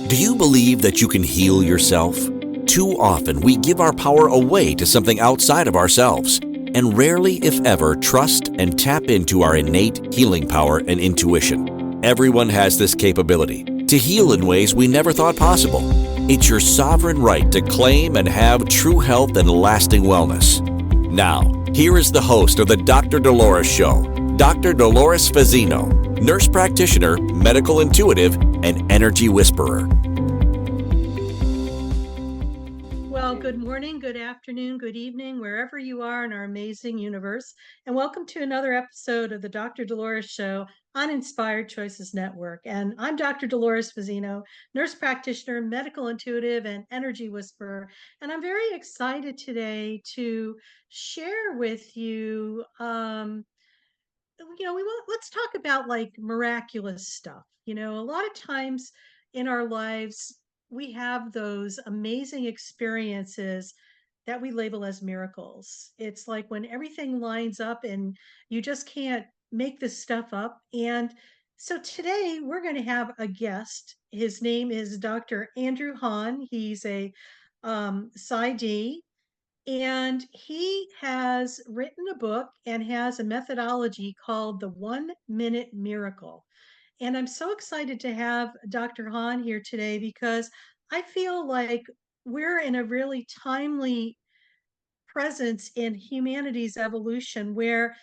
Do you believe that you can heal yourself? Too often we give our power away to something outside of ourselves, and rarely, if ever, trust and tap into our innate healing power and intuition. Everyone has this capability to heal in ways we never thought possible. It's your sovereign right to claim and have true health and lasting wellness. Now, here is the host of the Dr. Dolores Show, Dr. Dolores Fazzino, nurse practitioner, medical intuitive, and energy whisperer. Well, good morning, good afternoon, good evening, wherever you are in our amazing universe. And welcome to another episode of the Dr. Dolores Show on Inspired Choices Network. And I'm Dr. Dolores Fazzino, nurse practitioner, medical intuitive, and energy whisperer. And I'm very excited today to share with you, let's talk about like miraculous stuff. A lot of times in our lives, we have those amazing experiences that we label as miracles. It's like when everything lines up and you just can't make this stuff up. And so today we're going to have a guest. His name is Dr. Andrew Hahn. He's a PsyD, and he has written a book and has a methodology called the 1 Minute Miracle. And I'm so excited to have Dr. Hahn here today because I feel like we're in a really timely presence in humanity's evolution where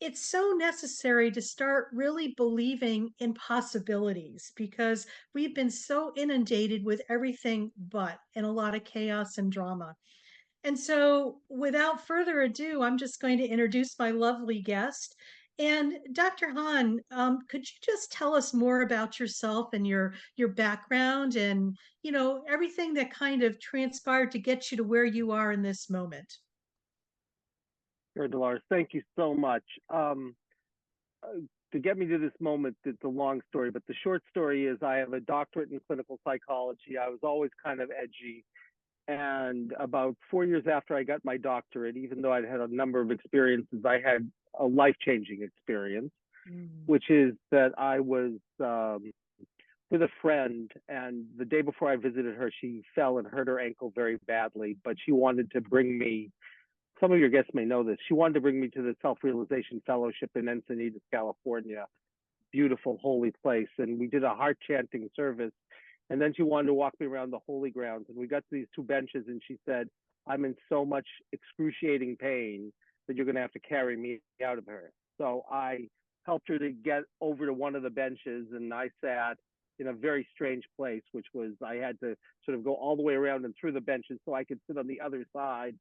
it's so necessary to start really believing in possibilities because we've been so inundated with everything but and a lot of chaos and drama. And so, without further ado, I'm just going to introduce my lovely guest. And Dr. Hahn, could you just tell us more about yourself and your background and everything that kind of transpired to get you to where you are in this moment? Sure, Dolores. Thank you so much. To get me to this moment, it's a long story, but the short story is I have a doctorate in clinical psychology. I was always kind of edgy. And about 4 years after I got my doctorate, even though I'd had a number of experiences, I had a life-changing experience, which is that I was with a friend, and the day before I visited her, she fell and hurt her ankle very badly, but she wanted to bring me, some of your guests may know this, she wanted to bring me to the Self-Realization Fellowship in Encinitas, California, beautiful, holy place. And we did a heart chanting service. And then she wanted to walk me around the holy grounds. And we got to these two benches, and she said, I'm in so much excruciating pain that you're going to have to carry me out of her. So I helped her to get over to one of the benches, and I sat in a very strange place, which was I had to sort of go all the way around and through the benches so I could sit on the other side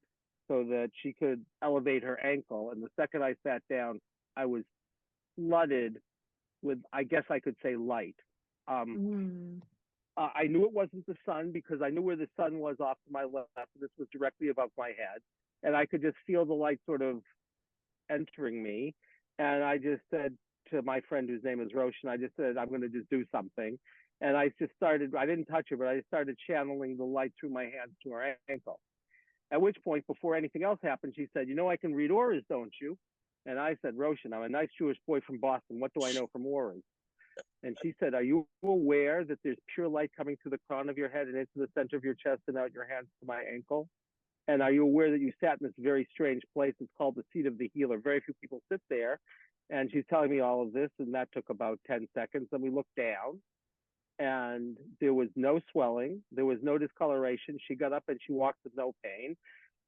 so that she could elevate her ankle. And the second I sat down, I was flooded with, I guess I could say, light. I knew it wasn't the sun because I knew where the sun was off to my left. This was directly above my head. And I could just feel the light sort of entering me. And I just said to my friend, whose name is Roshan, I just said, I'm going to just do something. And I just started, I didn't touch her, but I started channeling the light through my hands to her ankle. At which point, before anything else happened, she said, I can read auras, don't you? And I said, Roshan, I'm a nice Jewish boy from Boston. What do I know from auras? And she said, are you aware that there's pure light coming through the crown of your head and into the center of your chest and out your hands to my ankle? And are you aware that you sat in this very strange place? It's called the seat of the healer. Very few people sit there. And she's telling me all of this. And that took about 10 seconds. And we looked down and there was no swelling. There was no discoloration. She got up and she walked with no pain.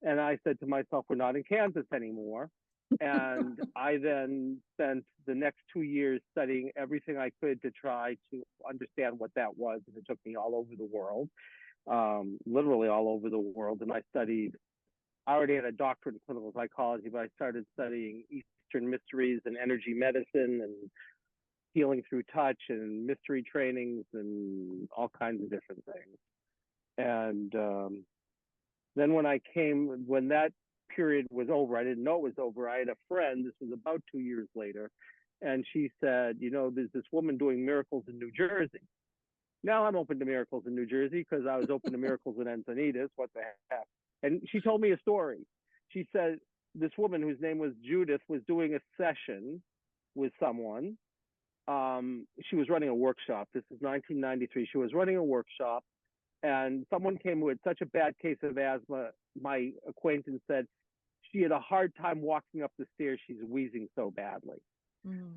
And I said to myself, we're not in Kansas anymore. And I then spent the next 2 years studying everything I could to try to understand what that was. And it took me all over the world, literally all over the world. And I already had a doctorate in clinical psychology, but I started studying Eastern mysteries and energy medicine and healing through touch and mystery trainings and all kinds of different things. And then when that period was over, I didn't know it was over. I had a friend, this was about 2 years later, and she said, there's this woman doing miracles in New Jersey. Now I'm open to miracles in New Jersey because I was open to miracles in Encinitas. What the heck? And she told me a story. She said this woman whose name was Judith was doing a session with someone she was running a workshop. This is 1993. She was running a workshop, and someone came with such a bad case of asthma. My acquaintance said she had a hard time walking up the stairs. She's wheezing so badly.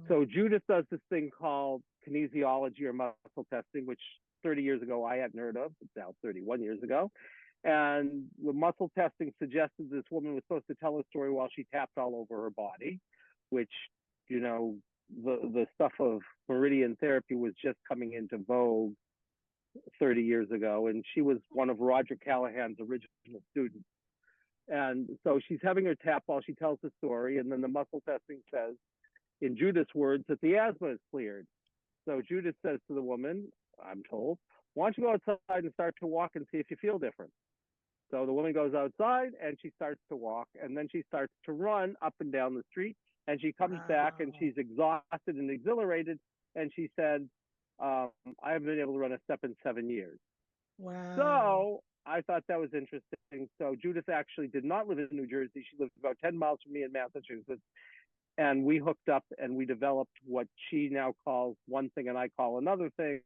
So Judith does this thing called kinesiology or muscle testing, which 30 years ago I hadn't heard of. It's now 31 years ago. And the muscle testing suggested this woman was supposed to tell a story while she tapped all over her body, which, you know, the stuff of meridian therapy was just coming into vogue 30 years ago. And she was one of Roger Callahan's original students. And so she's having her tap while she tells the story. And then the muscle testing says, in Judith's words, that the asthma is cleared. So Judith says to the woman, I'm told, why don't you go outside and start to walk and see if you feel different? So the woman goes outside and she starts to walk, and then she starts to run up and down the street, and she comes back and she's exhausted and exhilarated. And she said, I haven't been able to run a step in 7 years. Wow. So I thought that was interesting. So Judith actually did not live in New Jersey. She lived about 10 miles from me in Massachusetts. And we hooked up and we developed what she now calls one thing and I call another thing.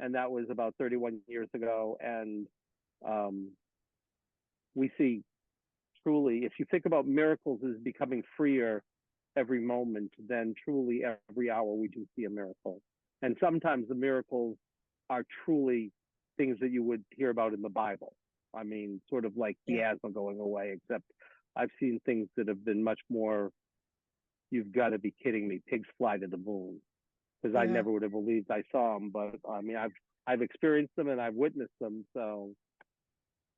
And that was about 31 years ago. And we see truly, if you think about miracles as becoming freer every moment, then truly every hour we do see a miracle. And sometimes the miracles are truly things that you would hear about in the Bible. I mean, sort of like the asthma going away, except I've seen things that have been much more, you've got to be kidding me, pigs fly to the moon. Because I never would have believed I saw them, but I mean, I've experienced them and I've witnessed them. So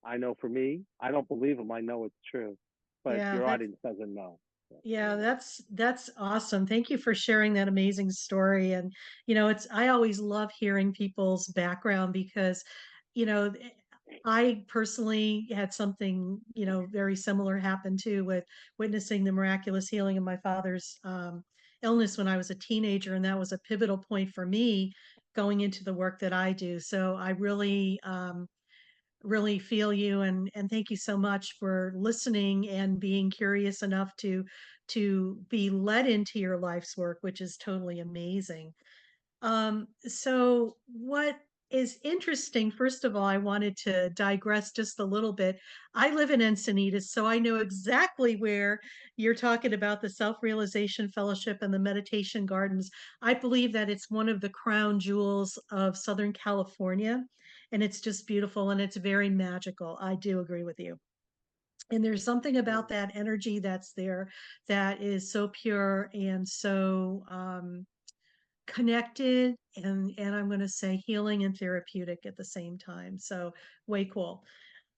I know for me, I don't believe them. I know it's true, but your audience doesn't know. Yeah, that's awesome. Thank you for sharing that amazing story. And I always love hearing people's background because, you know, I personally had something, very similar happen too with witnessing the miraculous healing of my father's illness when I was a teenager, and that was a pivotal point for me going into the work that I do. So I really feel you, and thank you so much for listening and being curious enough to be led into your life's work, which is totally amazing. So what is interesting, first of all, I wanted to digress just a little bit. I live in Encinitas, so I know exactly where you're talking about the Self-Realization Fellowship and the Meditation Gardens. I believe that it's one of the crown jewels of Southern California, and it's just beautiful and it's very magical. I do agree with you. And there's something about that energy that's there that is so pure and so connected, and I'm going to say healing and therapeutic at the same time. So way cool.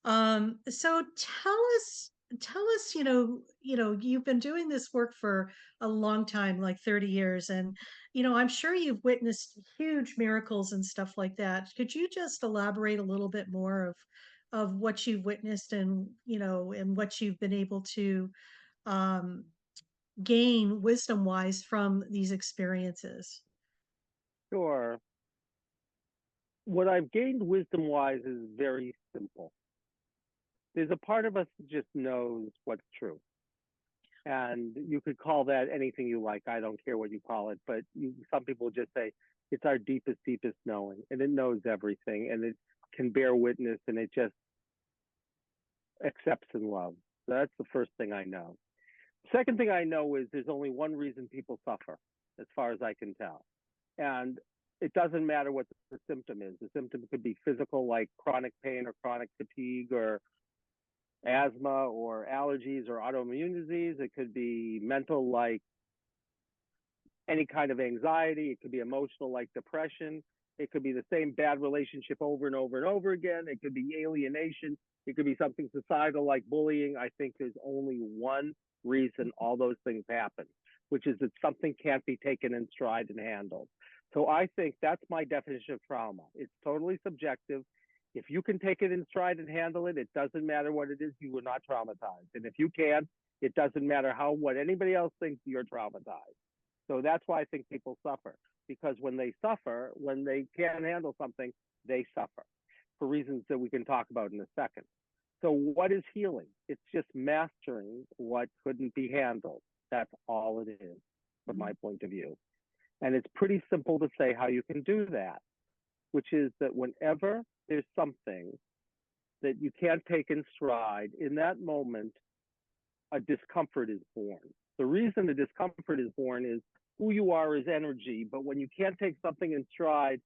So tell us, you've been doing this work for a long time, like 30 years, and I'm sure you've witnessed huge miracles and stuff like that. Could you just elaborate a little bit more of what you've witnessed, and and what you've been able to um, gain wisdom wise from these experiences? Sure. What I've gained wisdom wise is very simple. There's a part of us that just knows what's true. And you could call that anything you like. I don't care what you call it, but some people just say it's our deepest, deepest knowing, and it knows everything, and it can bear witness, and it just accepts and loves. So that's the first thing I know. Second thing I know is there's only one reason people suffer, as far as I can tell. And it doesn't matter what the symptom is. The symptom could be physical, like chronic pain or chronic fatigue or asthma or allergies or autoimmune disease. It could be mental, like any kind of anxiety. It could be emotional, like depression. It could be the same bad relationship over and over and over again. It could be alienation. It could be something societal, like bullying. I think there's only one reason all those things happen, which is that something can't be taken in stride and handled. So I think that's my definition of trauma. It's totally subjective. If you can take it in stride and handle it, it doesn't matter what it is, you are not traumatized. And if you can't, it doesn't matter what anybody else thinks, you're traumatized. So that's why I think people suffer, because when they suffer, when they can't handle something, they suffer for reasons that we can talk about in a second. So what is healing? It's just mastering what couldn't be handled. That's all it is, from my point of view. And it's pretty simple to say how you can do that, which is that whenever there's something that you can't take in stride, in that moment, a discomfort is born. The reason the discomfort is born is who you are is energy, but when you can't take something in stride,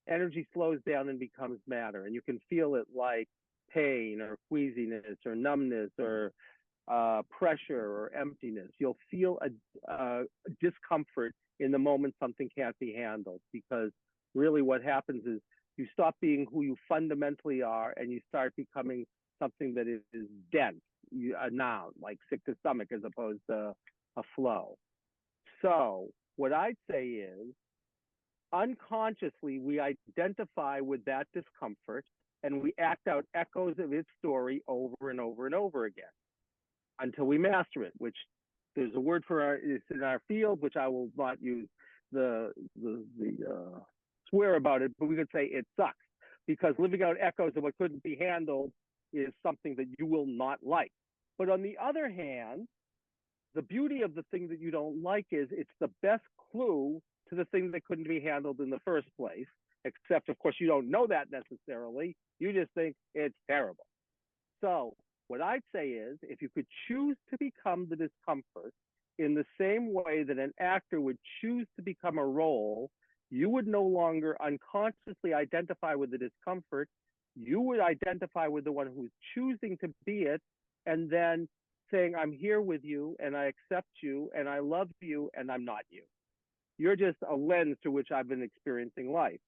energy slows down and becomes matter. And you can feel it like pain or queasiness or numbness or pressure or emptiness. You'll feel a discomfort in the moment something can't be handled, because really what happens is you stop being who you fundamentally are and you start becoming something that is dense, a noun, like sick to stomach as opposed to a flow. So what I'd say is, unconsciously, we identify with that discomfort and we act out echoes of its story over and over and over again until we master it, which there's a word for it's in our field, which I will not use the swear about it, but we could say it sucks, because living out echoes of what couldn't be handled is something that you will not like. But on the other hand, the beauty of the thing that you don't like is it's the best clue to the thing that couldn't be handled in the first place, except of course you don't know that necessarily. You just think it's terrible. So what I'd say is, if you could choose to become the discomfort in the same way that an actor would choose to become a role, you would no longer unconsciously identify with the discomfort. You would identify with the one who's choosing to be it, and then saying, I'm here with you, and I accept you, and I love you, and I'm not you. You're just a lens through which I've been experiencing life.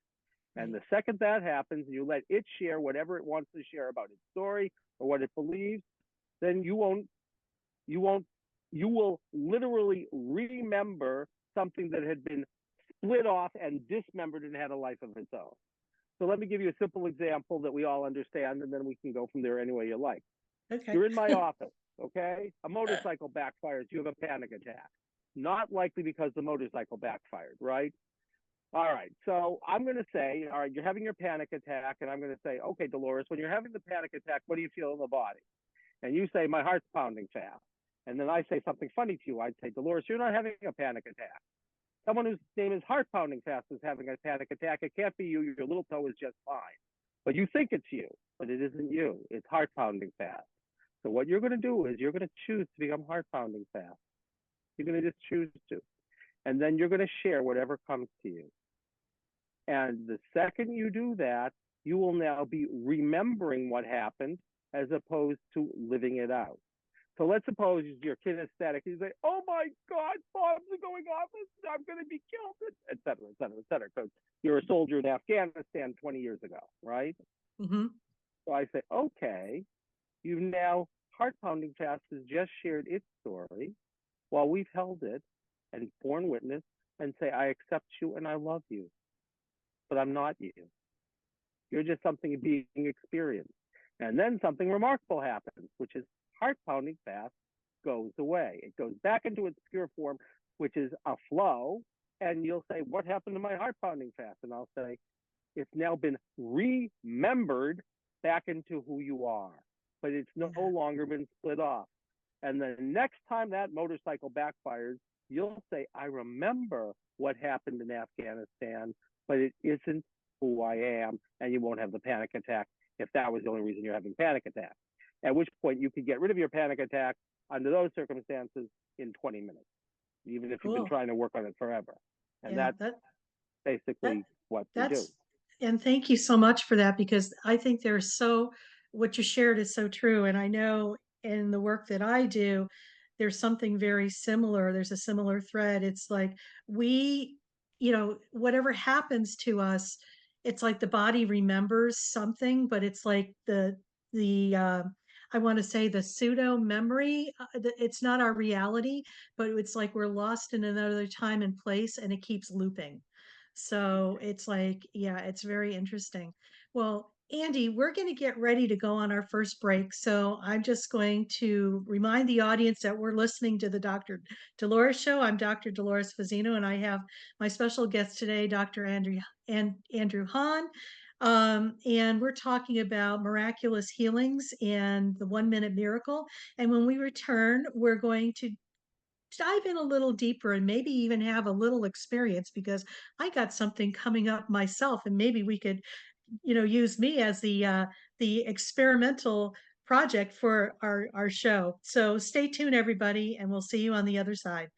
And the second that happens, you let it share whatever it wants to share about its story or what it believes, then you will literally remember something that had been split off and dismembered and had a life of its own. So let me give you a simple example that we all understand, and then we can go from there any way you like. Okay. You're in my office, okay? A motorcycle backfires, you have a panic attack. Not likely because the motorcycle backfired, right? All right, so I'm going to say, all right, you're having your panic attack, and I'm going to say, okay, Dolores, when you're having the panic attack, what do you feel in the body? And you say, my heart's pounding fast. And then I say something funny to you. I'd say, Dolores, you're not having a panic attack. Someone whose name is heart pounding fast is having a panic attack. It can't be you. Your little toe is just fine. But you think it's you, but it isn't you. It's heart pounding fast. So what you're going to do is you're going to choose to become heart pounding fast. You're going to just choose to. And then you're going to share whatever comes to you. And the second you do that, you will now be remembering what happened as opposed to living it out. So let's suppose you're kinesthetic. You say, oh my God, bombs are going off. I'm going to be killed, et cetera, et cetera, et cetera. Because you're a soldier in Afghanistan 20 years ago, right? Mm-hmm. So I say, okay, you've now, heart pounding fast has just shared its story while we've held it and borne witness and say, I accept you and I love you, but I'm not you. You're just something being experienced. And then something remarkable happens, which is heart pounding fast goes away. It goes back into its pure form, which is a flow. And you'll say, what happened to my heart pounding fast? And I'll say, it's now been remembered back into who you are, but it's no longer been split off. And the next time that motorcycle backfires, you'll say, I remember what happened in Afghanistan, but it isn't who I am. And you won't have the panic attack if that was the only reason you're having panic attack. At which point you could get rid of your panic attack under those circumstances in 20 minutes, even if you've been trying to work on it forever. And that's basically what we do. And thank you so much for that, because I think what you shared is so true. And I know in the work that I do, there's something very similar. There's a similar thread. It's like whatever happens to us, it's like the body remembers something, but it's like I want to say the pseudo memory. It's not our reality, but it's like we're lost in another time and place, and it keeps looping. So it's like, yeah, it's very interesting. Well, Andy, we're going to get ready to go on our first break. So I'm just going to remind the audience that we're listening to the Dr. Dolores Show. I'm Dr. Dolores Fazzino, and I have my special guest today, Dr. Andrew Hahn. And we're talking about miraculous healings and the 1 minute miracle. And when we return, we're going to dive in a little deeper and maybe even have a little experience, because I got something coming up myself, and maybe we could, use me as the experimental project for our show. So stay tuned, everybody, and we'll see you on the other side.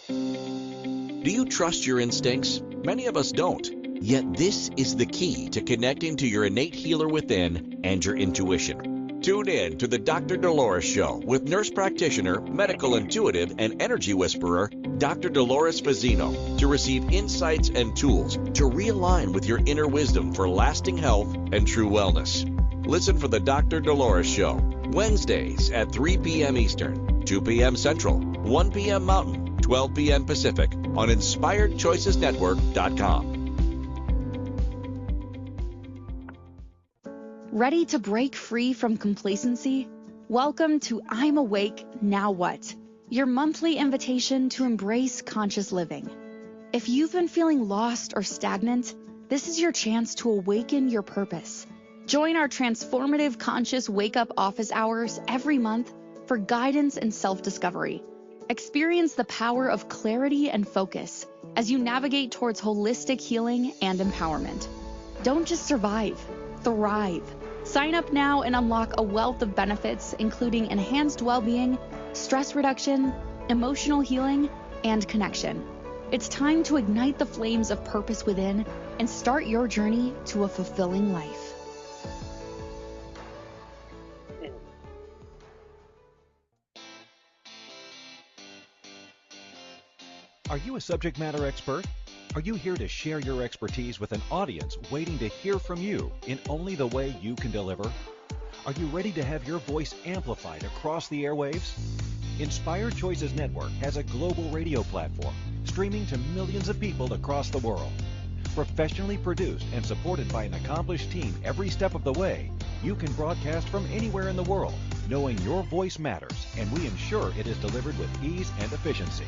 Do you trust your instincts? Many of us don't. Yet this is the key to connecting to your innate healer within and your intuition. Tune in to the Dr. Dolores Show with nurse practitioner, medical intuitive, and energy whisperer, Dr. Dolores Fazzino, to receive insights and tools to realign with your inner wisdom for lasting health and true wellness. Listen for the Dr. Dolores Show, Wednesdays at 3 p.m. Eastern, 2 p.m. Central, 1 p.m. Mountain, 12 p.m. Pacific on InspiredChoicesNetwork.com. Ready to break free from complacency? Welcome to I'm Awake, Now What? Your monthly invitation to embrace conscious living. If you've been feeling lost or stagnant, this is your chance to awaken your purpose. Join our transformative conscious wake-up office hours every month for guidance and self-discovery. Experience the power of clarity and focus as you navigate towards holistic healing and empowerment. Don't just survive, thrive. Sign up now and unlock a wealth of benefits, including enhanced well-being, stress reduction, emotional healing, and connection. It's time to ignite the flames of purpose within and start your journey to a fulfilling life. Are you a subject matter expert? Are you here to share your expertise with an audience waiting to hear from you in only the way you can deliver? Are you ready to have your voice amplified across the airwaves? Inspired Choices Network has a global radio platform streaming to millions of people across the world. Professionally produced and supported by an accomplished team every step of the way, you can broadcast from anywhere in the world, knowing your voice matters, and we ensure it is delivered with ease and efficiency.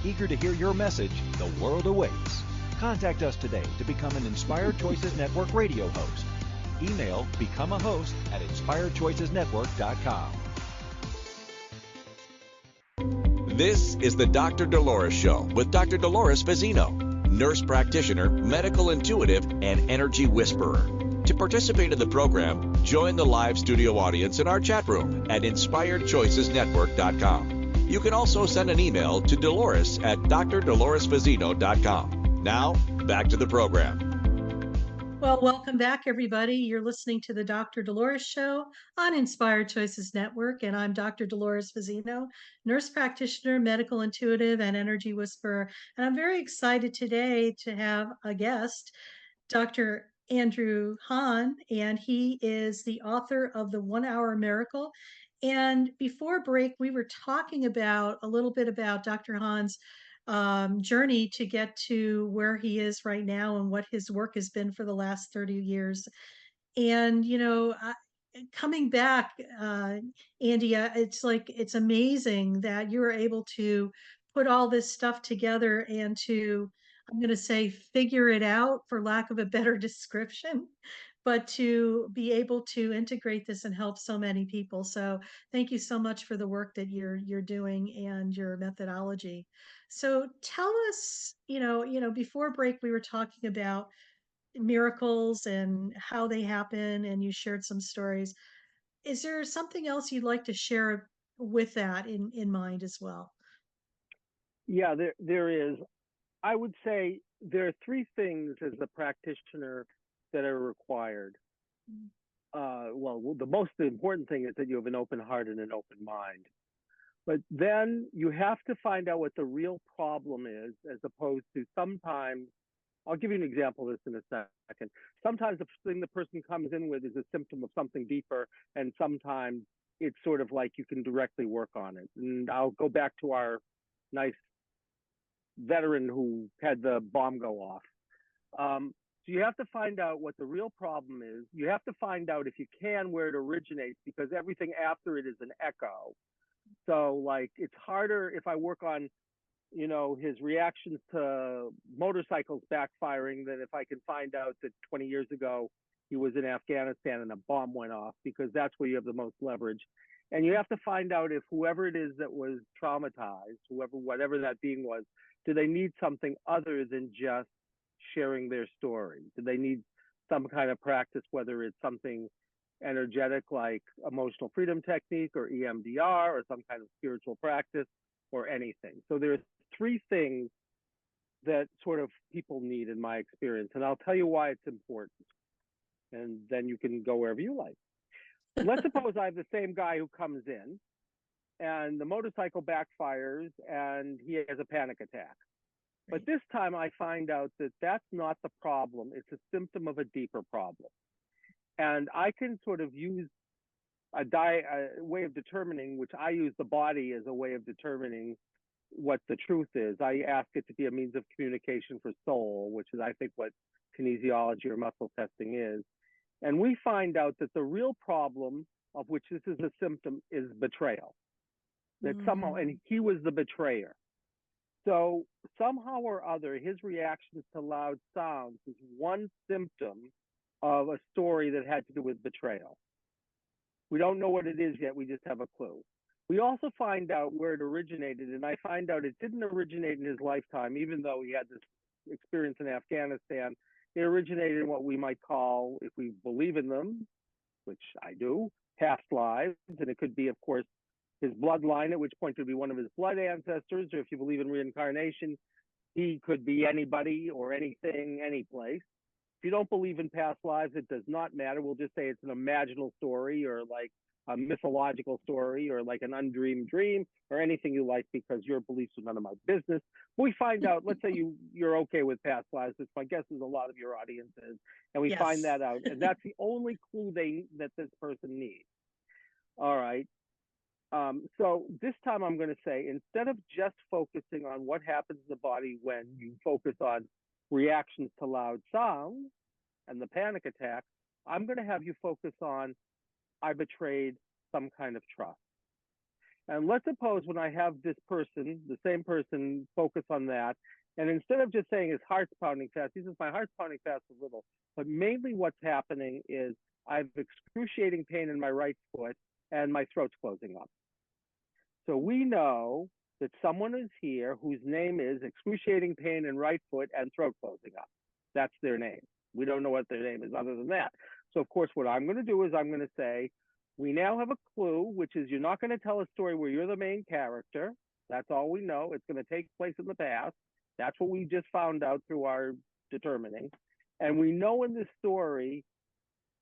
Eager to hear your message, the world awaits. Contact us today to become an Inspired Choices Network radio host. Email become a host at inspiredchoicesnetwork.com. This is the Dr. Dolores Show with Dr. Dolores Fazzino, nurse practitioner, medical intuitive, and energy whisperer. To participate in the program, join the live studio audience in our chat room at inspiredchoicesnetwork.com. You can also send an email to Dolores at drdoloresfazzino.com. Now, back to the program. Well, welcome back, everybody. You're listening to the Dr. Dolores Show on Inspired Choices Network, and I'm Dr. Dolores Fazzino, nurse practitioner, medical intuitive, and energy whisperer. And I'm very excited today to have a guest, Dr. Andrew Hahn, and he is the author of The 1 Hour Miracle. And before break, we were talking about a little bit about Dr. Hahn's journey to get to where he is right now and what his work has been for the last 30 years. And, coming back, Andy, it's like, it's amazing that you were able to put all this stuff together and to, I'm going to say, figure it out, for lack of a better description, but to be able to integrate this and help so many people. So thank you so much for the work that you're doing and your methodology. So tell us, before break, we were talking about miracles and how they happen, and you shared some stories. Is there something else you'd like to share with that in mind as well? Yeah, there is. I would say there are three things as a practitioner that are required. Well, the most important thing is that you have an open heart and an open mind. But then you have to find out what the real problem is, as opposed to sometimes, I'll give you an example of this in a second. Sometimes the thing the person comes in with is a symptom of something deeper, and sometimes it's sort of like you can directly work on it. And I'll go back to our nice veteran who had the bomb go off. So you have to find out what the real problem is. You have to find out, if you can, where it originates, because everything after it is an echo. So like, it's harder if I work on, his reactions to motorcycles backfiring than if I can find out that 20 years ago he was in Afghanistan and a bomb went off, because that's where you have the most leverage. And you have to find out if whoever it is that was traumatized, whatever that being was, do they need something other than just sharing their story? Do they need some kind of practice, whether it's something energetic like emotional freedom technique or EMDR, or some kind of spiritual practice, or anything? So there's three things that sort of people need in my experience, and I'll tell you why it's important, and then you can go wherever you like. Let's suppose I have the same guy who comes in and the motorcycle backfires and he has a panic attack. But this time I find out that that's not the problem. It's a symptom of a deeper problem. And I can sort of use a way of determining, which I use the body as a way of determining what the truth is. I ask it to be a means of communication for soul, which is, I think, what kinesiology or muscle testing is. And we find out that the real problem, of which this is a symptom, is betrayal. That somehow, and he was the betrayer. So somehow or other, his reactions to loud sounds is one symptom of a story that had to do with betrayal. We don't know what it is yet, we just have a clue. We also find out where it originated, and I find out it didn't originate in his lifetime, even though he had this experience in Afghanistan. It originated in what we might call, if we believe in them, which I do, past lives. And it could be, of course, his bloodline, at which point it would be one of his blood ancestors, or if you believe in reincarnation, he could be anybody or anything, any place. If you don't believe in past lives, it does not matter. We'll just say it's an imaginal story, or like a mythological story, or like an undreamed dream, or anything you like, because your beliefs are none of my business. We find out, let's say you're okay with past lives, which my guess is a lot of your audience is, and we find that out, and that's the only clue that this person needs. All right. So this time I'm going to say, instead of just focusing on what happens in the body when you focus on reactions to loud sounds and the panic attack, I'm going to have you focus on, I betrayed some kind of trust. And let's suppose when I have this person, the same person, focus on that, and instead of just saying his heart's pounding fast, he says, my heart's pounding fast a little, but mainly what's happening is I have excruciating pain in my right foot and my throat's closing up. So we know that someone is here whose name is excruciating pain in right foot and throat closing up. That's their name. We don't know what their name is other than that. So of course, what I'm going to do is I'm going to say, we now have a clue, which is you're not going to tell a story where you're the main character. That's all we know. It's going to take place in the past. That's what we just found out through our determining. And we know in this story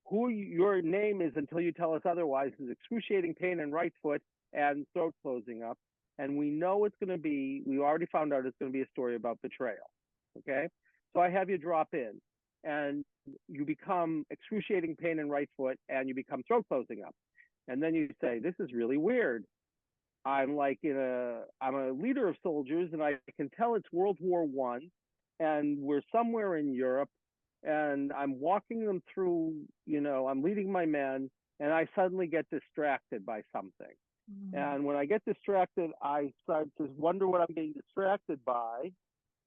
who your name is until you tell us otherwise, is excruciating pain in right foot and throat closing up. And we know it's going to be, we already found out it's going to be a story about betrayal. Okay. So I have you drop in and you become excruciating pain in right foot and you become throat closing up. And then you say, this is really weird. I'm a leader of soldiers and I can tell it's World War I and we're somewhere in Europe and I'm walking them through, I'm leading my men and I suddenly get distracted by something. And when I get distracted, I start to wonder what I'm getting distracted by.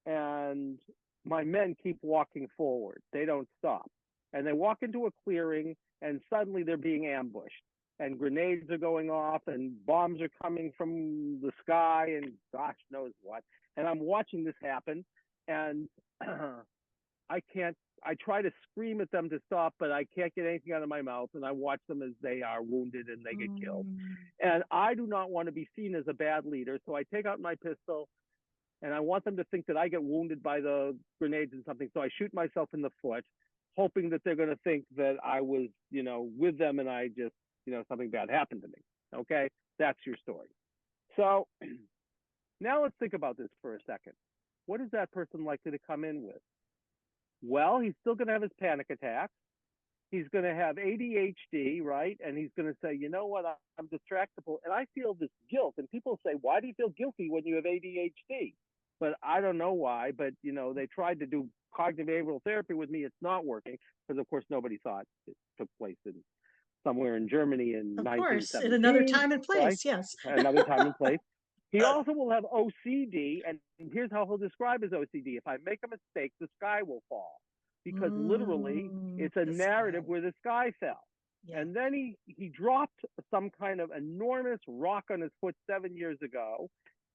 And my men keep walking forward. They don't stop. And they walk into a clearing and suddenly they're being ambushed. And grenades are going off and bombs are coming from the sky and gosh knows what. And I'm watching this happen. And I try to scream at them to stop, but I can't get anything out of my mouth. And I watch them as they are wounded and they get killed. And I do not want to be seen as a bad leader. So I take out my pistol and I want them to think that I get wounded by the grenades and something. So I shoot myself in the foot, hoping that they're going to think that I was, with them and I just, something bad happened to me. Okay. That's your story. So now let's think about this for a second. What is that person likely to come in with? Well, he's still going to have his panic attack. He's going to have ADHD, right? And he's going to say, you know what, I'm distractible. And I feel this guilt. And people say, why do you feel guilty when you have ADHD? But I don't know why. But, they tried to do cognitive behavioral therapy with me. It's not working because, of course, nobody thought it took place in somewhere in Germany in 1917. Of course, in another time and place, right? Yes. Another time and place. He also will have OCD, and here's how he'll describe his OCD. If I make a mistake, the sky will fall. Because literally, it's a narrative where the sky fell. Yeah. And then he dropped some kind of enormous rock on his foot 7 years ago,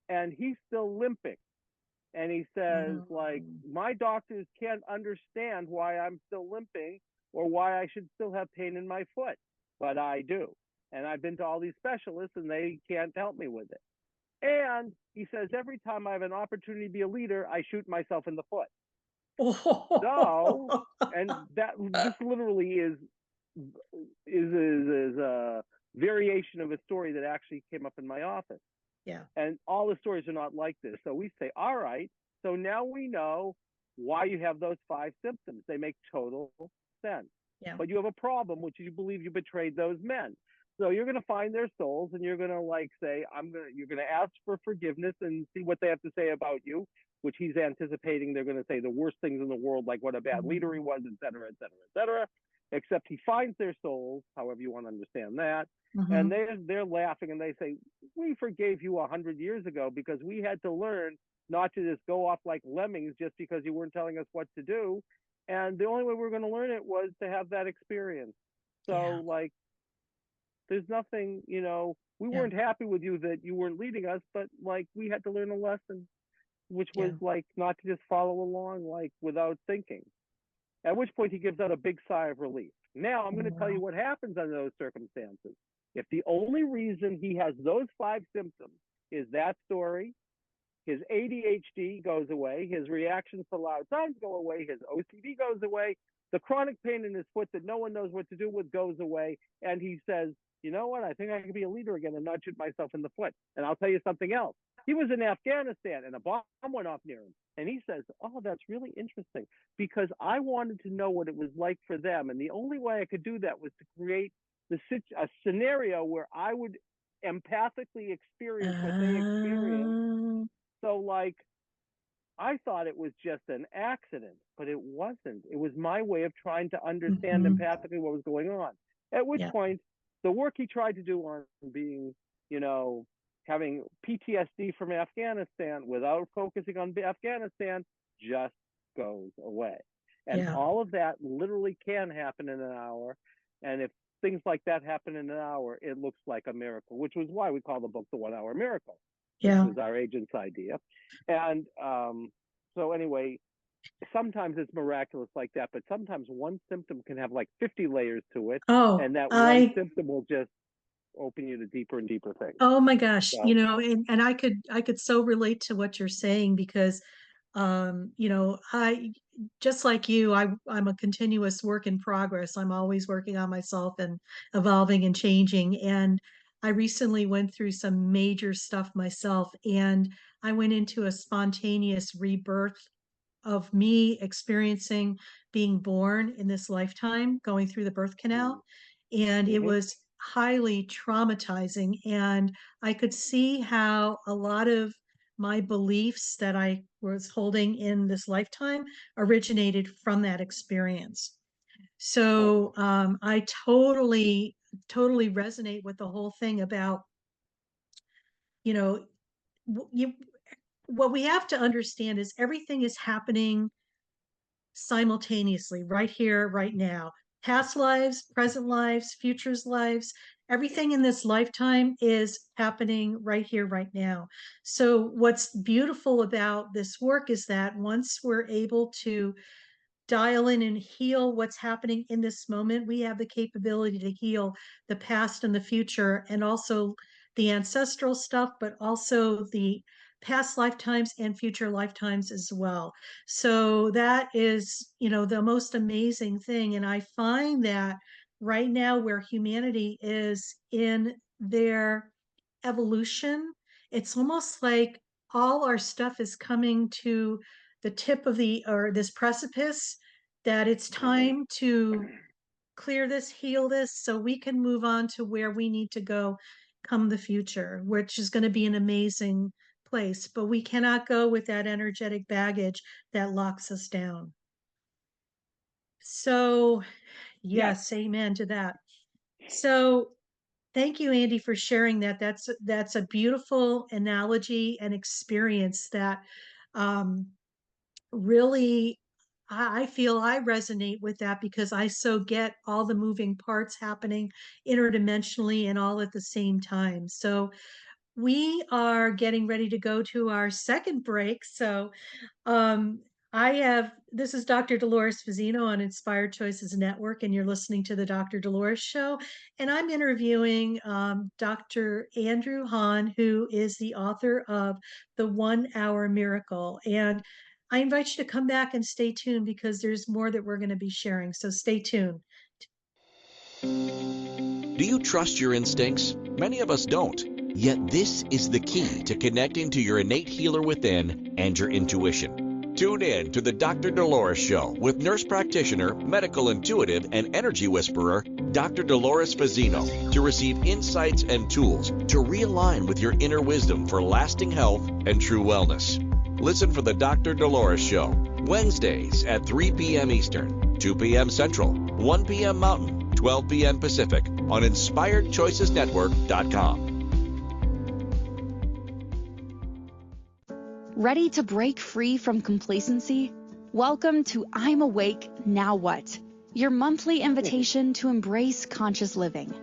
and he's still limping. And he says, like, my doctors can't understand why I'm still limping or why I should still have pain in my foot, but I do. And I've been to all these specialists and they can't help me with it. And he says, every time I have an opportunity to be a leader, I shoot myself in the foot. So, and this literally is a variation of a story that actually came up in my office. Yeah. And all the stories are not like this. So we say, all right, so now we know why you have those 5 symptoms. They make total sense. Yeah. But you have a problem, which you believe you betrayed those men. So you're going to find their souls and you're going to like say, you're going to ask for forgiveness and see what they have to say about you, which he's anticipating they're going to say the worst things in the world, like what a bad leader he was, et cetera, et cetera, et cetera. Except he finds their souls, however you want to understand that. And they're laughing and they say, we forgave you 100 years ago because we had to learn not to just go off like lemmings just because you weren't telling us what to do. And the only way we were going to learn it was to have that experience. So like, there's nothing, we weren't happy with you that you weren't leading us, but like we had to learn a lesson, which was like not to just follow along like without thinking. At which point he gives out a big sigh of relief. Now I'm going to tell you what happens under those circumstances. If the only reason he has those 5 symptoms is that story, his ADHD goes away, his reactions to loud sounds go away, his OCD goes away, the chronic pain in his foot that no one knows what to do with goes away, and he says, you know what, I think I can be a leader again and not shoot myself in the foot. And I'll tell you something else. He was in Afghanistan and a bomb went off near him. And he says, oh, that's really interesting because I wanted to know what it was like for them. And the only way I could do that was to create a scenario where I would empathically experience what they experienced. So like, I thought it was just an accident, but it wasn't. It was my way of trying to understand empathically what was going on. At which point, the work he tried to do on being, having PTSD from Afghanistan without focusing on Afghanistan just goes away. And all of that literally can happen in an hour. And if things like that happen in an hour, it looks like a miracle, which was why we call the book The 1 Hour Miracle. Which was our agent's idea. And so anyway, sometimes it's miraculous like that, but sometimes one symptom can have like 50 layers to it. And that one symptom will just open you to deeper and deeper things. Oh my gosh, So, and I could so relate to what you're saying because I just like you, I'm a continuous work in progress. I'm always working on myself and evolving and changing. And I recently went through some major stuff myself, and I went into a spontaneous rebirth of me experiencing being born in this lifetime, going through the birth canal. And it was highly traumatizing. And I could see how a lot of my beliefs that I was holding in this lifetime originated from that experience. So I totally resonate with the whole thing about, what we have to understand is everything is happening simultaneously, right here, right now. Past lives, present lives, futures lives, everything in this lifetime is happening right here, right now. So what's beautiful about this work is that once we're able to dial in and heal what's happening in this moment, we have the capability to heal the past and the future, and also the ancestral stuff, but also the past lifetimes and future lifetimes as well. So that is, the most amazing thing. And I find that right now, where humanity is in their evolution, it's almost like all our stuff is coming to the tip of this precipice, that it's time to clear this, heal this, so we can move on to where we need to go come the future, which is going to be an amazing place. But we cannot go with that energetic baggage that locks us down. So yes, amen to that. So thank you, Andy, for sharing that. That's a beautiful analogy and experience that really I feel I resonate with that because I so get all the moving parts happening interdimensionally and all at the same time. So we are getting ready to go to our second break. So um, this is Dr. Dolores Fazzino on Inspired Choices Network, and you're listening to the Dr. Dolores Show. And I'm interviewing Dr. Andrew Hahn, who is the author of The 1 Hour Miracle. And I invite you to come back and stay tuned because there's more that we're going to be sharing. So stay tuned. Do you trust your instincts? Many of us don't. Yet this is the key to connecting to your innate healer within and your intuition. Tune in to the Dr. Dolores Show with nurse practitioner, medical intuitive, and energy whisperer, Dr. Dolores Fazzino, to receive insights and tools to realign with your inner wisdom for lasting health and true wellness. Listen for the Dr. Dolores Show, Wednesdays at 3 p.m. Eastern, 2 p.m. Central, 1 p.m. Mountain, 12 p.m. Pacific on InspiredChoicesNetwork.com. Ready to break free from complacency? Welcome to I'm Awake, Now What? Your monthly invitation to embrace conscious living.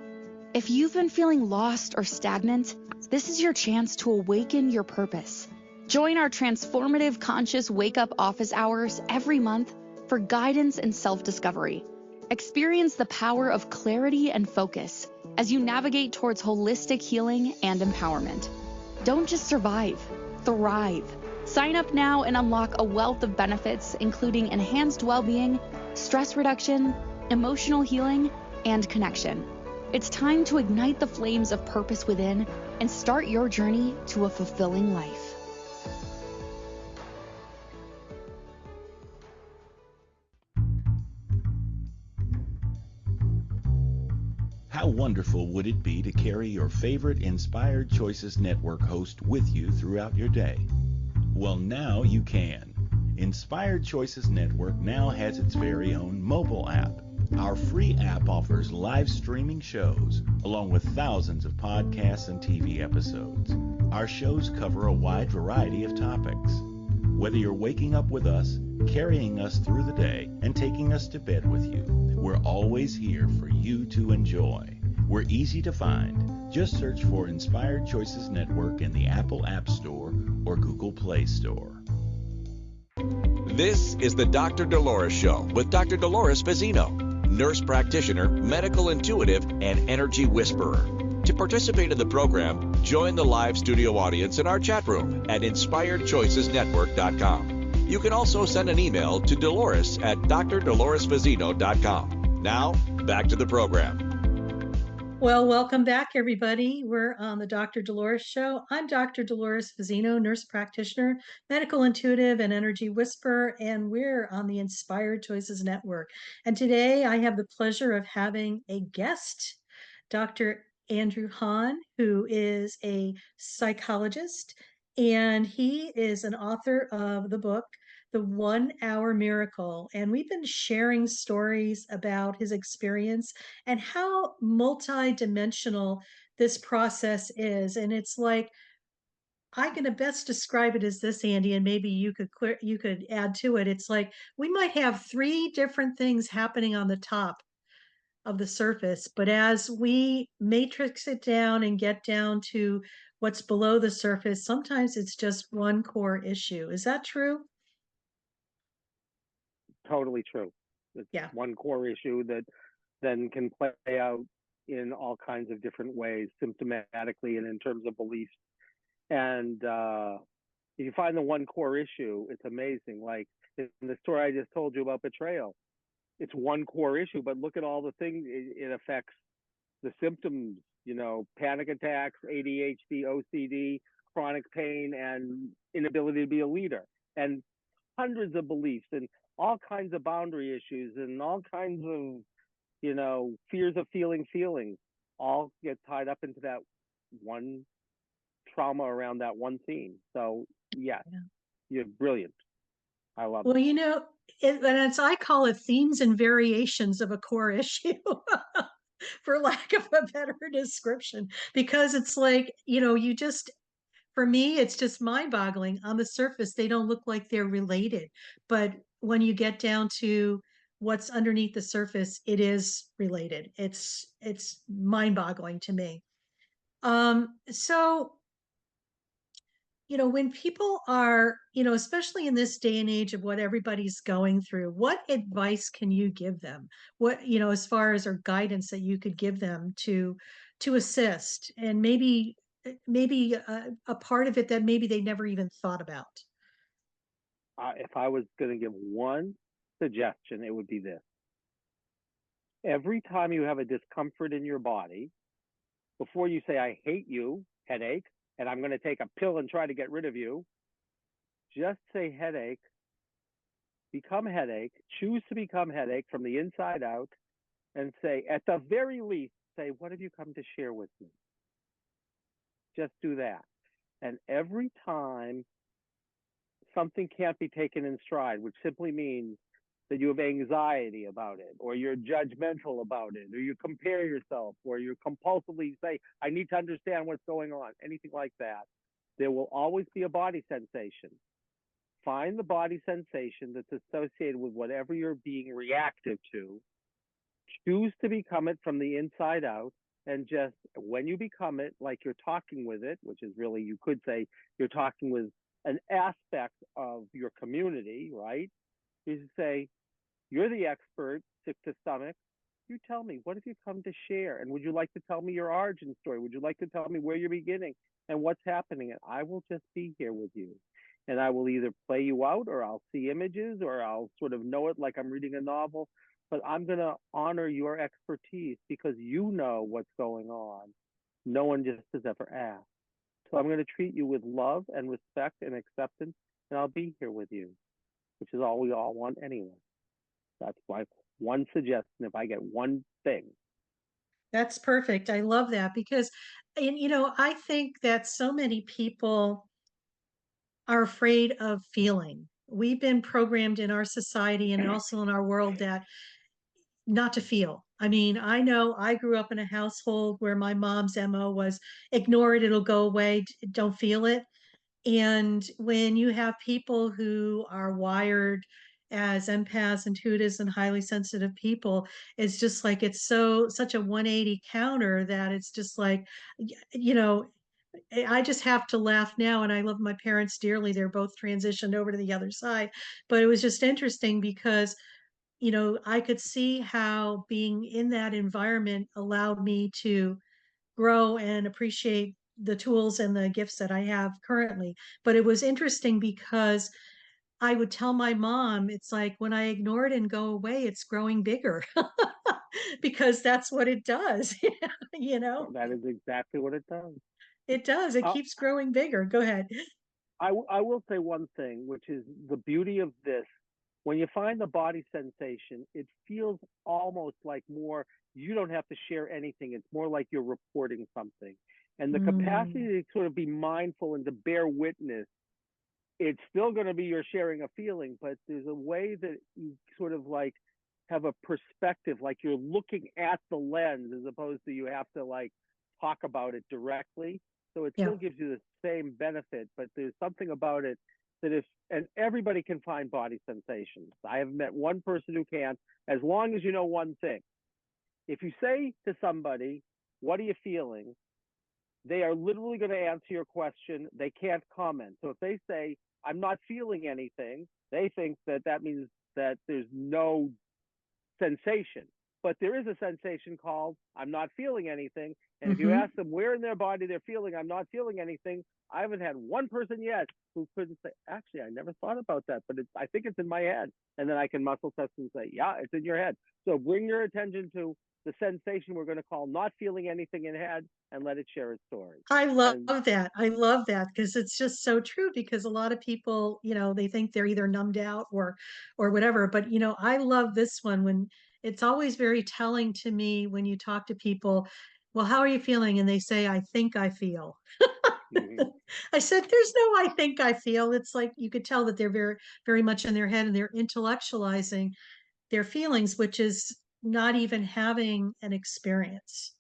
If you've been feeling lost or stagnant, this is your chance to awaken your purpose. Join our transformative conscious wake-up office hours every month for guidance and self-discovery. Experience the power of clarity and focus as you navigate towards holistic healing and empowerment. Don't just survive, thrive. Sign up now and unlock a wealth of benefits, including enhanced well-being, stress reduction, emotional healing, and connection. It's time to ignite the flames of purpose within and start your journey to a fulfilling life. How wonderful would it be to carry your favorite Inspired Choices Network host with you throughout your day? Well, now you can. Inspired Choices Network now has its very own mobile app. Our free app offers live streaming shows, along with thousands of podcasts and TV episodes. Our shows cover a wide variety of topics. Whether you're waking up with us, carrying us through the day, and taking us to bed with you, we're always here for you to enjoy. We're easy to find. Just search for Inspired Choices Network in the Apple App Store or Google Play Store. This is the Dr. Dolores Show with Dr. Dolores Fazzino, nurse practitioner, medical intuitive, and energy whisperer. To participate in the program, join the live studio audience in our chat room at InspiredChoicesNetwork.com. You can also send an email to Dolores at drdoloresfazzino.com. Now, back to the program. Well, welcome back, everybody. We're on the Dr. Dolores Show. I'm Dr. Dolores Fazzino, nurse practitioner, medical intuitive, and energy whisperer, and we're on the Inspired Choices Network. And today I have the pleasure of having a guest, Dr. Andrew Hahn, who is a psychologist, and he is an author of the book, The 1 Hour Miracle. And we've been sharing stories about his experience and how multidimensional this process is. And it's like, I'm going to best describe it as this, Andy, and maybe you could add to it. It's like we might have three different things happening on the top of the surface, but as we matrix it down and get down to what's below the surface, sometimes it's just one core issue. Is that true? Totally true. It's Yeah. one core issue that then can play out in all kinds of different ways, symptomatically and in terms of beliefs. And if you find the one core issue, it's amazing. Like in the story I just told you about betrayal, it's one core issue, but look at all the things it affects, the symptoms, panic attacks, ADHD, OCD, chronic pain, and inability to be a leader, and hundreds of beliefs and all kinds of boundary issues and all kinds of, fears of feelings all get tied up into that one trauma around that one theme. So yes, Yeah. You're brilliant. I love Well, it. I call it themes and variations of a core issue, for lack of a better description, because it's like, for me, it's just mind boggling. On the surface, they don't look like they're related, but when you get down to what's underneath the surface, it is related. It's mind-boggling to me. So, when people are, especially in this day and age of what everybody's going through, what advice can you give them? What, as far as, or guidance that you could give them to assist, and maybe a part of it that maybe they never even thought about. If I was going to give one suggestion, it would be this. Every time you have a discomfort in your body, before you say, I hate you, headache, and I'm going to take a pill and try to get rid of you, just say headache, become headache, choose to become headache from the inside out, and say, at the very least, say, what have you come to share with me? Just do that. And every time something can't be taken in stride, which simply means that you have anxiety about it, or you're judgmental about it, or you compare yourself, or you compulsively say, I need to understand what's going on, anything like that, there will always be a body sensation. Find the body sensation that's associated with whatever you're being reactive to. Choose to become it from the inside out. And just when you become it, like you're talking with it, which is really, you could say you're talking with an aspect of your community, right? You say, you're the expert, sick to stomach. You tell me, what have you come to share? And would you like to tell me your origin story? Would you like to tell me where you're beginning and what's happening? And I will just be here with you. And I will either play you out, or I'll see images, or I'll sort of know it like I'm reading a novel. But I'm going to honor your expertise because you know what's going on. No one just has ever asked. So I'm going to treat you with love and respect and acceptance, and I'll be here with you, which is all we all want anyway. That's my one suggestion if I get one thing. That's perfect. I love that because, and I think that so many people are afraid of feeling. We've been programmed in our society and also in our world that not to feel. I mean, I know I grew up in a household where my mom's MO was ignore it, it'll go away, don't feel it. And when you have people who are wired as empaths, intuitives, and highly sensitive people, it's just like it's such a 180 counter that it's just like, you know, I just have to laugh now. And I love my parents dearly. They're both transitioned over to the other side. But it was just interesting because, I could see how being in that environment allowed me to grow and appreciate the tools and the gifts that I have currently. But it was interesting because I would tell my mom, it's like when I ignore it and go away, it's growing bigger because that's what it does. you know, That is exactly what it does. it does. It Uh, keeps growing bigger. Go ahead. I will say one thing, which is the beauty of this. When you find the body sensation, it feels almost like more, you don't have to share anything. It's more like you're reporting something. And the capacity Mm, to sort of be mindful and to bear witness, it's still going to be you're sharing a feeling, but there's a way that you sort of like have a perspective, like you're looking at the lens as opposed to you have to like talk about it directly. So it yeah. still gives you the same benefit, but there's something about it that if, and everybody can find body sensations. I have met one person who can, as long as you know one thing. If you say to somebody, what are you feeling? They are literally going to answer your question. They can't comment. So if they say, I'm not feeling anything, they think that that means that there's no sensation. But there is a sensation called I'm not feeling anything. And if you Hmm. ask them where in their body they're feeling I'm not feeling anything, I haven't had one person yet who couldn't say, actually, I never thought about that, but I think it's in my head. And then I can muscle test and say, yeah, it's in your head. So bring your attention to the sensation we're going to call not feeling anything in head and let it share its story. I love And that. I love that because it's just so true because a lot of people, they think they're either numbed out or whatever. But I love this one when it's always very telling to me when you talk to people, well, how are you feeling? And they say, I think I feel. mhm, I said, there's no I think I feel. It's like you could tell that they're very, very much in their head and they're intellectualizing their feelings, which is not even having an experience,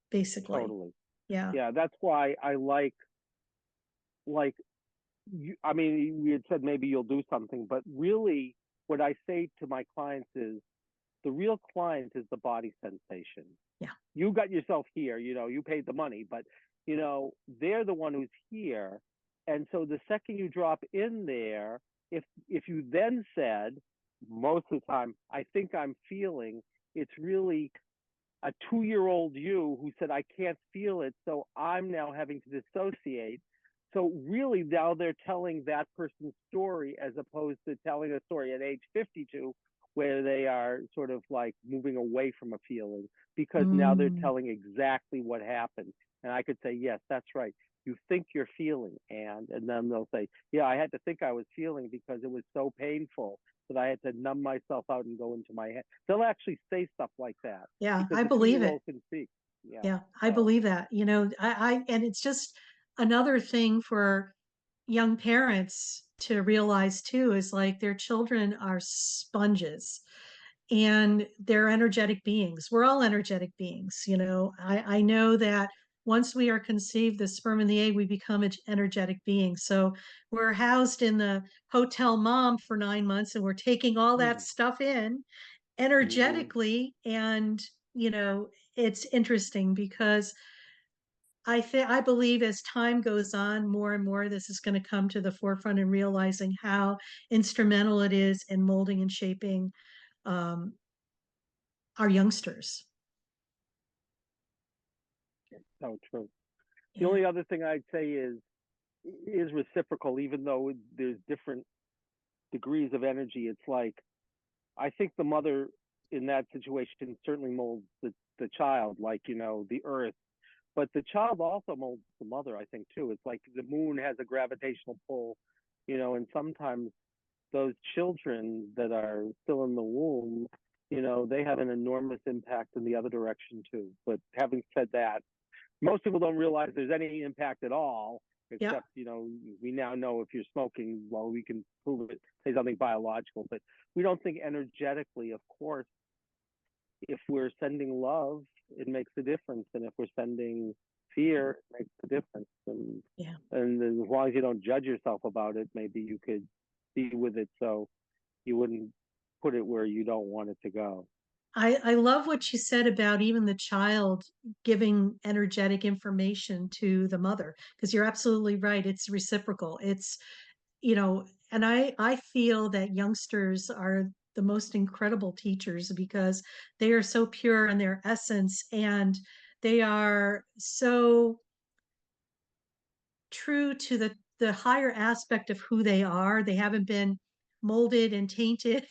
basically. totally. Yeah. Yeah, that's why I like you, I mean, you had said maybe you'll do something, but really what I say to my clients is the real client is the body sensation. Yeah. You got yourself here, you paid the money, but they're the one who's here. And so the second you drop in there, if you then said, most of the time, I think I'm feeling, it's really a 2-year-old you who said, I can't feel it, so I'm now having to dissociate. So really now they're telling that person's story as opposed to telling a story at age 52 where they are sort of like moving away from a feeling, because now they're telling exactly what happened. And I could say, yes, that's right. You think you're feeling, and then they'll say, yeah, I had to think I was feeling because it was so painful that I had to numb myself out and go into my head. They'll actually say stuff like that. Yeah, Because I the believe it. 2-year-old can speak. Yeah, I believe that. And it's just another thing for young parents to realize too, is like their children are sponges and they're energetic beings. We're all energetic beings. I know that once we are conceived, the sperm and the egg, we become energetic beings. So we're housed in the hotel mom for 9 months and we're taking all that stuff in energetically. And, it's interesting because I believe as time goes on, more and more this is going to come to the forefront and realizing how instrumental it is in molding and shaping um, our youngsters. So true. The Yeah. only other thing I'd say is reciprocal, even though there's different degrees of energy. It's like, I think the mother in that situation certainly molds the child, like, the earth. But the child also molds the mother, I think, too. It's like the moon has a gravitational pull, and sometimes those children that are still in the womb, they have an enormous impact in the other direction, too. But having said that, most people don't realize there's any impact at all, except, we now know if you're smoking, well, we can prove it, say something biological, but we don't think energetically. Of course, if we're sending love, it makes a difference. And if we're sending fear, it makes a difference. And as long as you don't judge yourself about it, maybe you could be with it so you wouldn't put it where you don't want it to go. I love what you said about even the child giving energetic information to the mother, because you're absolutely right. It's reciprocal. It's, and I feel that youngsters are the most incredible teachers because they are so pure in their essence and they are so true to the higher aspect of who they are. They haven't been molded and tainted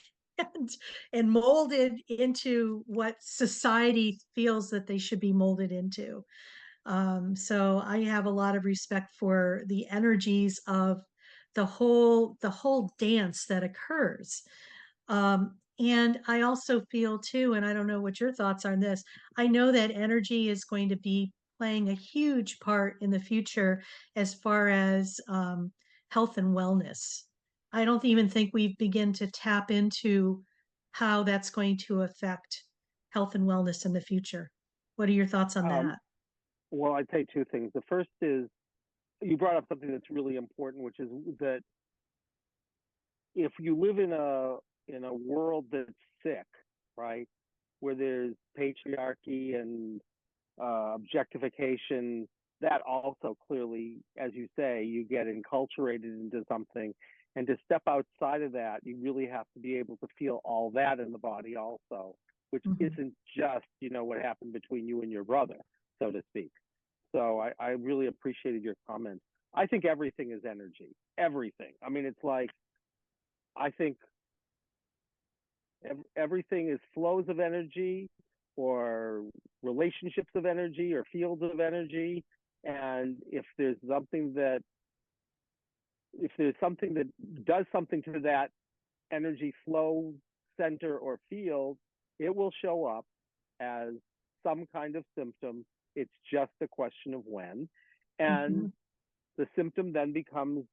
and molded into what society feels that they should be molded into. So I have a lot of respect for the energies of the whole dance that occurs. And I also feel too, and I don't know what your thoughts are on this, I know that energy is going to be playing a huge part in the future as far as health and wellness. I don't even think we've begun to tap into how that's going to affect health and wellness in the future. What are your thoughts on that? Well, I'd say two things. The first is, you brought up something that's really important, which is that if you live in a world that's sick, right, where there's patriarchy and objectification, that also clearly, as you say, you get enculturated into something. And to step outside of that, you really have to be able to feel all that in the body also, which isn't just, what happened between you and your brother, so to speak. So I really appreciated your comments. I think everything is energy. Everything. I mean, it's like, I think everything is flows of energy or relationships of energy or fields of energy. And if there's something that does something to that energy flow, center, or field, it will show up as some kind of symptom. It's just a question of when. And the symptom then becomes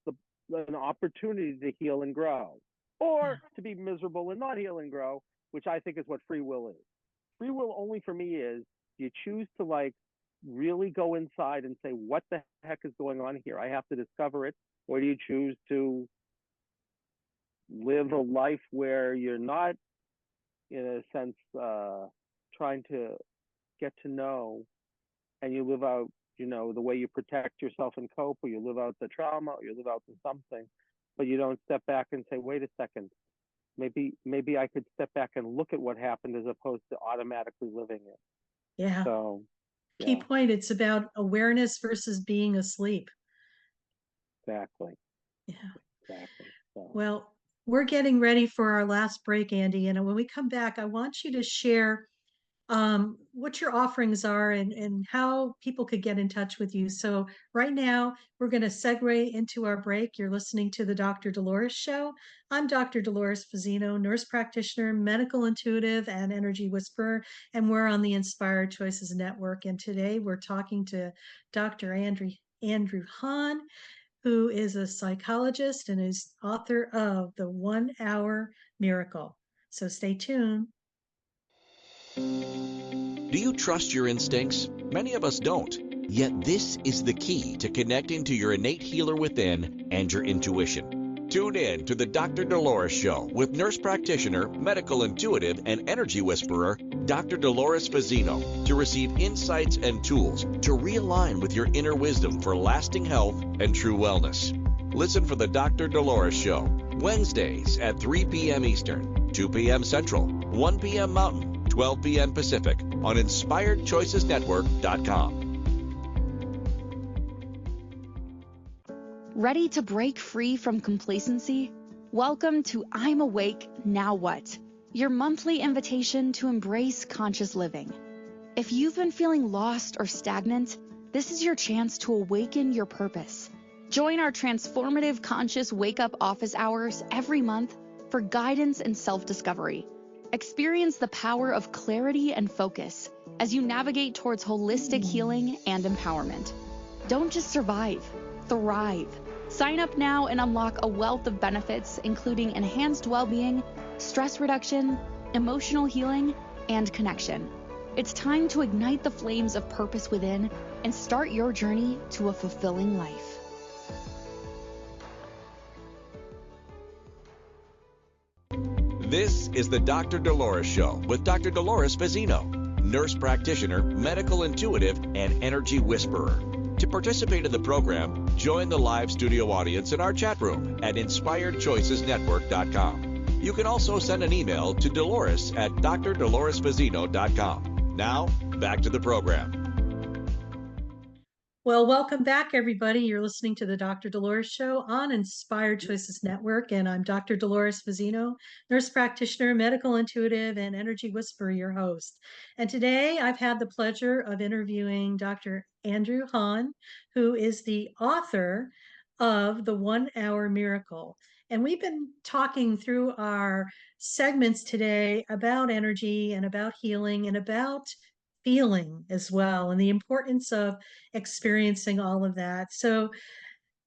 an opportunity to heal and grow, or to be miserable and not heal and grow, which I think is what free will is. Free will only for me is, you choose to like really go inside and say, what the heck is going on here? I have to discover it. Or do you choose to live a life where you're not, in a sense, trying to get to know, and you live out, the way you protect yourself and cope, or you live out the trauma, or you live out the something, but you don't step back and say, wait a second, maybe I could step back and look at what happened as opposed to automatically living it. Yeah. So, Key yeah, point, it's about awareness versus being asleep. exactly, Yeah. exactly. So, Well, we're getting ready for our last break, Andy. And when we come back, I want you to share what your offerings are and how people could get in touch with you. So, right now, we're going to segue into our break. You're listening to the Dr. Dolores Show. I'm Dr. Dolores Fazzino, nurse practitioner, medical intuitive, and energy whisperer. And we're on the Inspired Choices Network. And today we're talking to Dr. Andrew Hahn, who is a psychologist and is author of The 1 Hour Miracle. So, stay tuned. Do you trust your instincts? Many of us don't. Yet this is the key to connecting to your innate healer within and your intuition. Tune in to the Dr. Dolores Show with nurse practitioner, medical intuitive, and energy whisperer, Dr. Dolores Fazzino, to receive insights and tools to realign with your inner wisdom for lasting health and true wellness. Listen for the Dr. Dolores Show, Wednesdays at 3 p.m. Eastern, 2 p.m. Central, 1 p.m. Mountain, 12 p.m. Pacific on InspiredChoicesNetwork.com. Ready to break free from complacency? Welcome to I'm Awake, Now What? Your monthly invitation to embrace conscious living. If you've been feeling lost or stagnant, this is your chance to awaken your purpose. Join our transformative conscious wake-up office hours every month for guidance and self-discovery. Experience the power of clarity and focus as you navigate towards holistic healing and empowerment. Don't just survive, thrive. Sign up now and unlock a wealth of benefits, including enhanced well-being, stress reduction, emotional healing, and connection. It's time to ignite the flames of purpose within and start your journey to a fulfilling life. This is the Dr. Dolores Show with Dr. Dolores Fazzino, nurse practitioner, medical intuitive, and energy whisperer. To participate in the program, join the live studio audience in our chat room at InspiredChoicesNetwork.com. You can also send an email to Dolores at drdoloresfazzino.com. Now, back to the program. Well, welcome back, everybody. You're listening to the Dr. Dolores Show on Inspired Choices Network, and I'm Dr. Dolores Fazzino, nurse practitioner, medical intuitive, and energy whisperer, your host. And today I've had the pleasure of interviewing Dr. Andrew Hahn, who is the author of The 1 Hour Miracle. And we've been talking through our segments today about energy and about healing and about feeling as well, and the importance of experiencing all of that. So,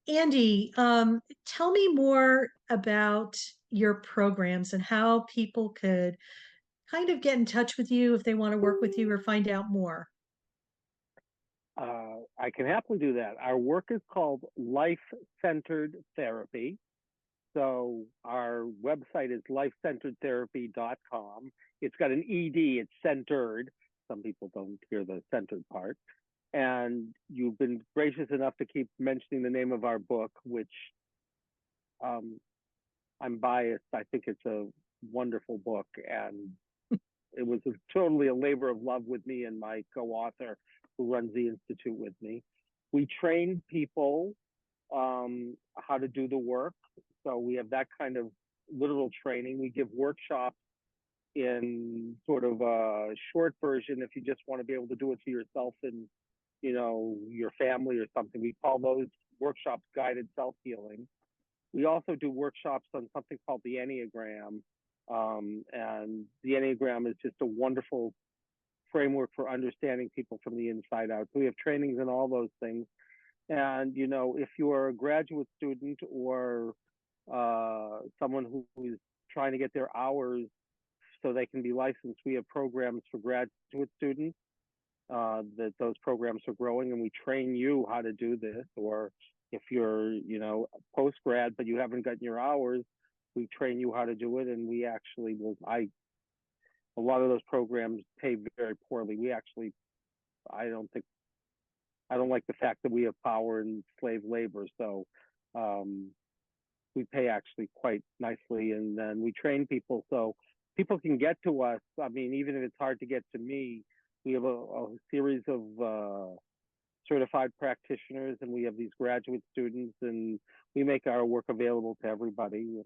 Andy, tell me more about your programs and how people could kind of get in touch with you if they want to work with you or find out more. I can happily do that. Our work is called Life-Centered Therapy. So our website is lifecenteredtherapy.com. It's got an ED, it's centered. Some people don't hear the centered part. And you've been gracious enough to keep mentioning the name of our book, which I'm biased. I think it's a wonderful book. And it was totally a labor of love with me and my co-author who runs the Institute with me. We train people how to do the work. So we have that kind of literal training. We give workshops in sort of a short version if you just want to be able to do it for yourself and, your family or something. We call those workshops guided self-healing. We also do workshops on something called the Enneagram. And the Enneagram is just a wonderful framework for understanding people from the inside out. So we have trainings in all those things. And, if you're a graduate student or someone who is trying to get their hours so they can be licensed, we have programs for graduate students that those programs are growing, and we train you how to do this. Or if you're, post-grad, but you haven't gotten your hours, we train you how to do it, and we actually will. A lot of those programs pay very poorly. I don't like the fact that we have power and slave labor, so we pay actually quite nicely, and then we train people so people can get to us. I mean, even if it's hard to get to me, we have a series of certified practitioners, and we have these graduate students, and we make our work available to everybody.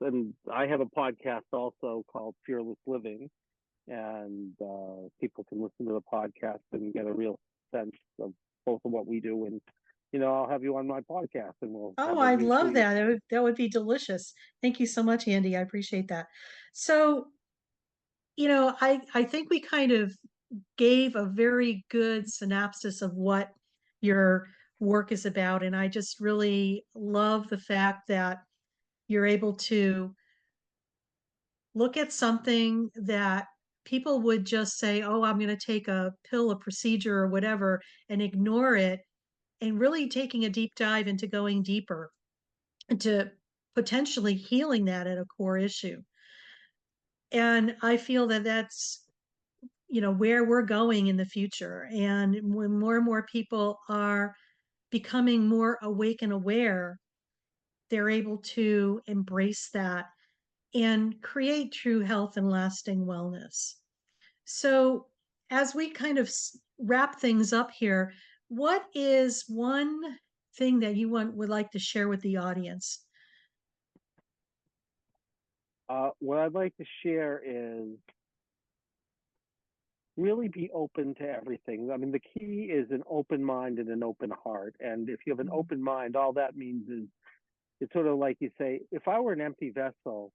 And I have a podcast also called Fearless Living, and people can listen to the podcast and get a real sense of both of what we do. And I'll have you on my podcast, and we'll Oh, have a I'd love weekly. that. That would be delicious. Thank you so much, Andy. I appreciate that. So, I think we kind of gave a very good synopsis of what your work is about. And I just really love the fact that you're able to look at something that people would just say, oh, I'm going to take a pill, a procedure, or whatever, and ignore it, and really taking a deep dive into going deeper, into potentially healing that at a core issue. And I feel that that's where we're going in the future. And when more and more people are becoming more awake and aware, they're able to embrace that and create true health and lasting wellness. So, as we kind of wrap things up here, what is one thing that you would like to share with the audience? What I'd like to share is really be open to everything. I mean, the key is an open mind and an open heart. And if you have an open mind, all that means is it's sort of like you say, if I were an empty vessel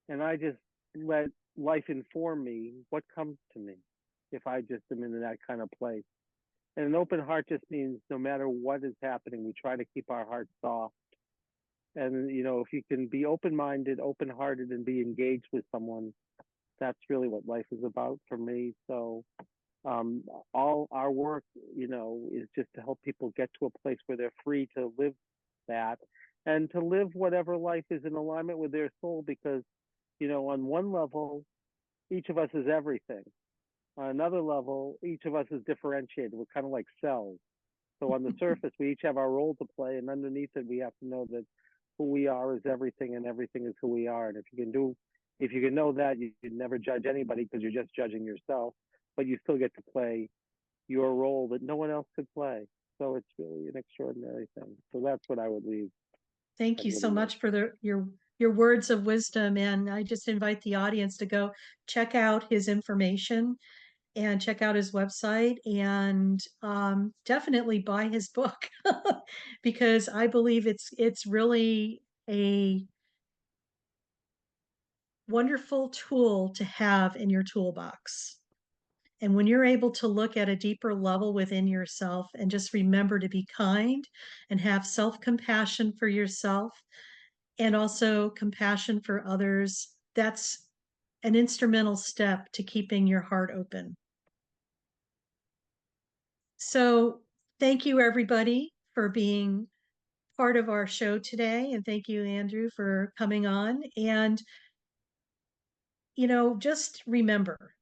and I just let life inform me, what comes to me if I just am in that kind of place? And an open heart just means no matter what is happening, we try to keep our heart soft. And, if you can be open-minded, open-hearted, and be engaged with someone, that's really what life is about for me. So all our work, is just to help people get to a place where they're free to live that and to live whatever life is in alignment with their soul. Because, on one level, each of us is everything. On another level, each of us is differentiated. We're kind of like cells. So on the surface, we each have our role to play, and underneath it, we have to know that who we are is everything, and everything is who we are. And if you can know that, you can never judge anybody because you're just judging yourself, but you still get to play your role that no one else could play. So it's really an extraordinary thing. So that's what I would leave. Thank you so much for your words of wisdom. And I just invite the audience to go check out his information and check out his website, and definitely buy his book because I believe it's really a wonderful tool to have in your toolbox. And when you're able to look at a deeper level within yourself and just remember to be kind and have self-compassion for yourself and also compassion for others, that's an instrumental step to keeping your heart open. So thank you, everybody, for being part of our show today. And thank you, Andrew, for coming on. And, just remember,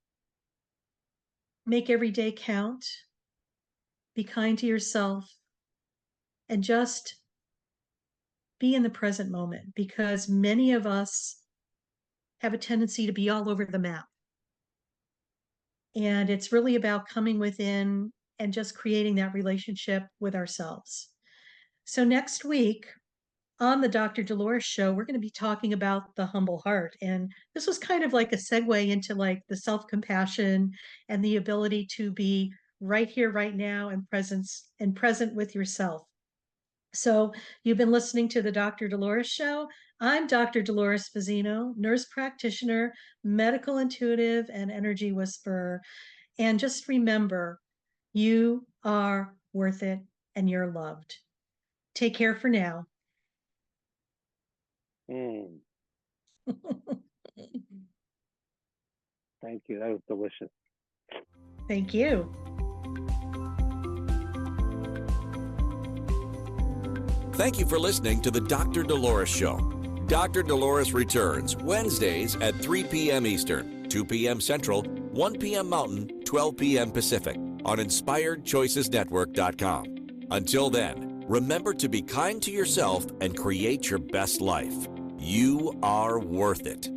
make every day count, be kind to yourself, and just be in the present moment, because many of us have a tendency to be all over the map. And it's really about coming within and just creating that relationship with ourselves. So next week on the Dr. Dolores Show, we're going to be talking about the humble heart. And this was kind of like a segue into like the self-compassion and the ability to be right here, right now, and present with yourself. So you've been listening to the Dr. Dolores Show. I'm Dr. Dolores Fazzino, nurse practitioner, medical intuitive, and energy whisperer. And just remember, you are worth it and you're loved. Take care for now. Thank you. That was delicious. Thank you. Thank you for listening to the Dr. Dolores Show. Dr. Dolores returns Wednesdays at 3 p.m. Eastern, 2 p.m. Central, 1 p.m. Mountain, 12 p.m. Pacific on InspiredChoicesNetwork.com. Until then, remember to be kind to yourself and create your best life. You are worth it.